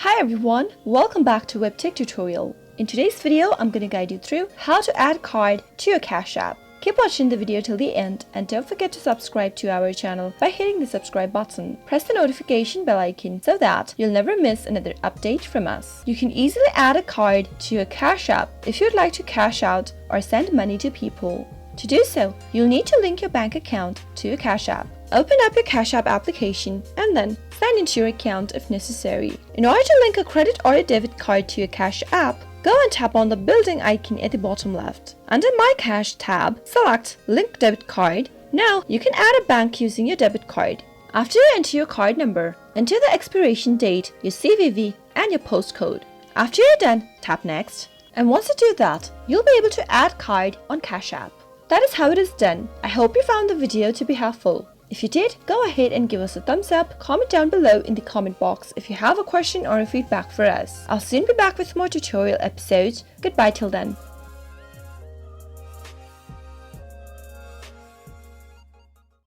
Hi everyone, welcome back to Webtech Tutorial. In today's video, I'm going to guide you through how to add card to your Cash App. Keep watching the video till the end and don't forget to subscribe to our channel by hitting the subscribe button. Press the notification bell icon so that you'll never miss another update from us. You can easily add a card to your Cash App if you'd like to cash out or send money to people. To do so, you'll need to link your bank account to your Cash App. Open up your Cash App application and then sign into your account if necessary. In order to link a credit or a debit card to your Cash App, go and tap on the building icon at the bottom left. Under My Cash tab, select Link Debit Card. Now you can add a bank using your debit card. After you enter your card number, enter the expiration date, your CVV, and your postcode. After you're done, tap Next. And once you do that, you'll be able to add card on Cash App. That is how it is done. I hope you found the video to be helpful. If you did, go ahead and give us a thumbs up, comment down below in the comment box if you have a question or a feedback for us. I'll soon be back with more tutorial episodes. Goodbye till then.